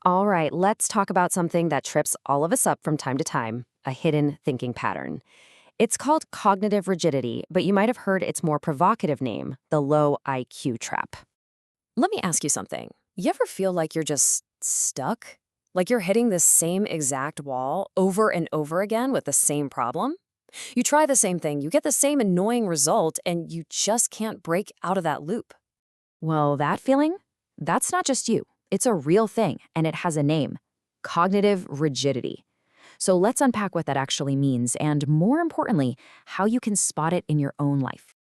All right, let's talk about something that trips all of us up from time to time, a hidden thinking pattern. It's called cognitive rigidity, but you might have heard its more provocative name, the low IQ trap. Let me ask you something. You ever feel like you're just stuck? Like you're hitting the same exact wall over and over again with the same problem? You try the same thing, you get the same annoying result, and you just can't break out of that loop. Well, that feeling? That's not just you. It's a real thing, and it has a name: cognitive rigidity. So let's unpack what that actually means, and more importantly, how you can spot it in your own life.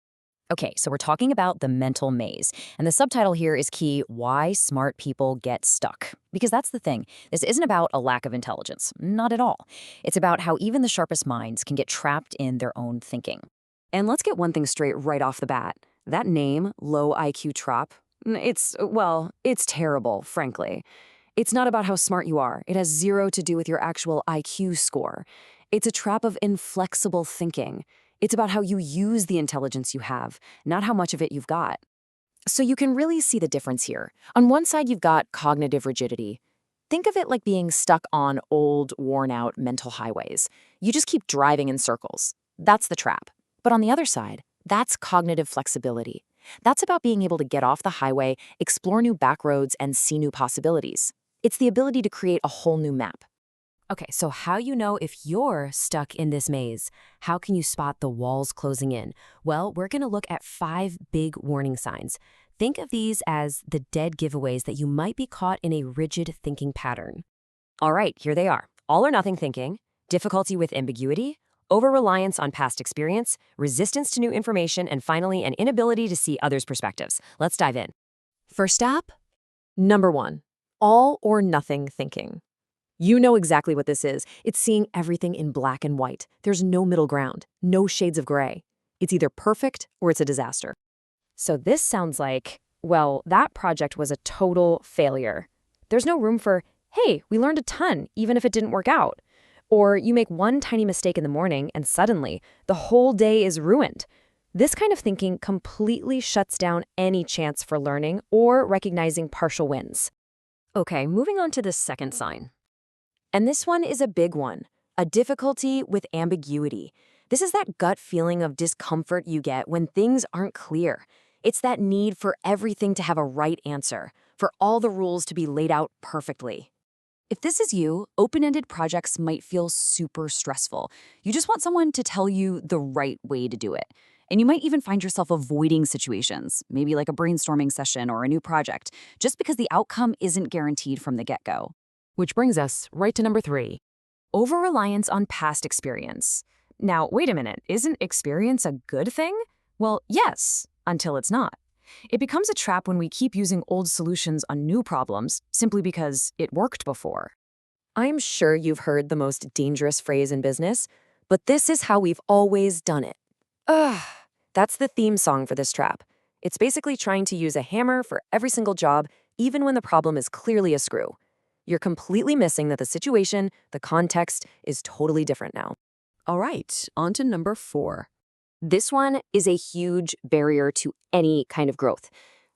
Okay, so we're talking about the mental maze, and the subtitle here is key: Why Smart People Get Stuck. Because that's the thing. This isn't about a lack of intelligence. Not at all. It's about how even the sharpest minds can get trapped in their own thinking. And let's get one thing straight right off the bat. That name, low IQ trap, it's terrible, frankly. It's not about how smart you are. It has zero to do with your actual IQ score. It's a trap of inflexible thinking. It's about how you use the intelligence you have, not how much of it you've got. So you can really see the difference here. On one side, you've got cognitive rigidity. Think of it like being stuck on old, worn-out mental highways. You just keep driving in circles. That's the trap. But on the other side, that's cognitive flexibility. That's about being able to get off the highway, explore new back roads, and see new possibilities. It's the ability to create a whole new map. Okay, so how you know if you're stuck in this maze? How can you spot the walls closing in? Well, we're going to look at 5 big warning signs. Think of these as the dead giveaways that you might be caught in a rigid thinking pattern. All right, here they are. All or nothing thinking, difficulty with ambiguity, over-reliance on past experience, resistance to new information, and finally, an inability to see others' perspectives. Let's dive in. First up, number 1, all or nothing thinking. You know exactly what this is. It's seeing everything in black and white. There's no middle ground, no shades of gray. It's either perfect or it's a disaster. So this sounds like, well, that project was a total failure. There's no room for, hey, we learned a ton, even if it didn't work out. Or you make one tiny mistake in the morning and suddenly the whole day is ruined. This kind of thinking completely shuts down any chance for learning or recognizing partial wins. Okay, moving on to the second sign. And this one is a big one, a difficulty with ambiguity. This is that gut feeling of discomfort you get when things aren't clear. It's that need for everything to have a right answer, for all the rules to be laid out perfectly. If this is you, open-ended projects might feel super stressful. You just want someone to tell you the right way to do it. And you might even find yourself avoiding situations, maybe like a brainstorming session or a new project, just because the outcome isn't guaranteed from the get-go. Which brings us right to number 3, over-reliance on past experience. Now, wait a minute, isn't experience a good thing? Well, yes, until it's not. It becomes a trap when we keep using old solutions on new problems simply because it worked before. I'm sure you've heard the most dangerous phrase in business, but this is how we've always done it. Ugh, that's the theme song for this trap. It's basically trying to use a hammer for every single job, even when the problem is clearly a screw. You're completely missing that the situation, the context, is totally different now. All right, on to number 4. This one is a huge barrier to any kind of growth.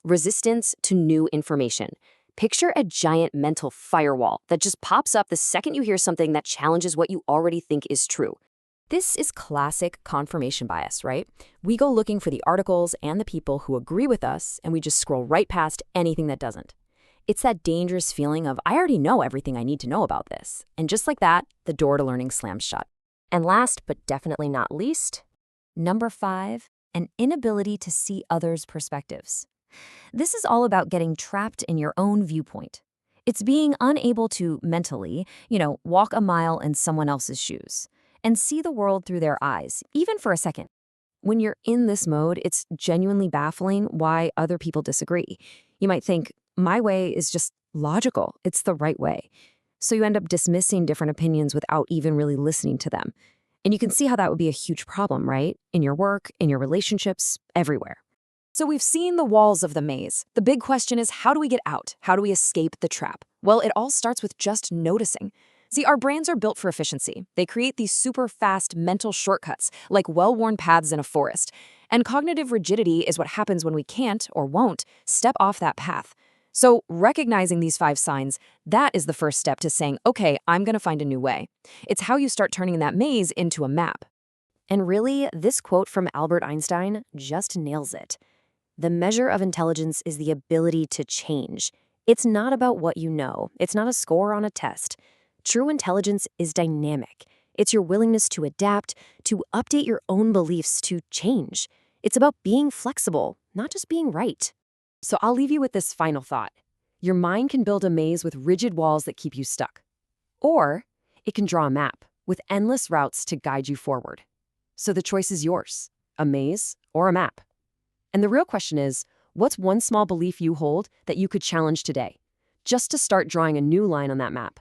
Resistance to new information. Picture a giant mental firewall that just pops up the second you hear something that challenges what you already think is true. This is classic confirmation bias, right? We go looking for the articles and the people who agree with us, and we just scroll right past anything that doesn't. It's that dangerous feeling of, I already know everything I need to know about this. And just like that, the door to learning slams shut. And last, but definitely not least, number 5, an inability to see others' perspectives. This is all about getting trapped in your own viewpoint. It's being unable to mentally, walk a mile in someone else's shoes and see the world through their eyes, even for a second. When you're in this mode, it's genuinely baffling why other people disagree. You might think, my way is just logical. It's the right way. So you end up dismissing different opinions without even really listening to them. And you can see how that would be a huge problem, right? In your work, in your relationships, everywhere. So we've seen the walls of the maze. The big question is, how do we get out? How do we escape the trap? Well, it all starts with just noticing. See, our brains are built for efficiency. They create these super fast mental shortcuts, like well-worn paths in a forest. And cognitive rigidity is what happens when we can't or won't step off that path. So, recognizing these 5 signs, that is the first step to saying, okay, I'm going to find a new way. It's how you start turning that maze into a map. And really, this quote from Albert Einstein just nails it. The measure of intelligence is the ability to change. It's not about what you know. It's not a score on a test. True intelligence is dynamic. It's your willingness to adapt, to update your own beliefs, to change. It's about being flexible, not just being right. So I'll leave you with this final thought. Your mind can build a maze with rigid walls that keep you stuck. Or it can draw a map with endless routes to guide you forward. So the choice is yours, a maze or a map. And the real question is, what's one small belief you hold that you could challenge today, just to start drawing a new line on that map?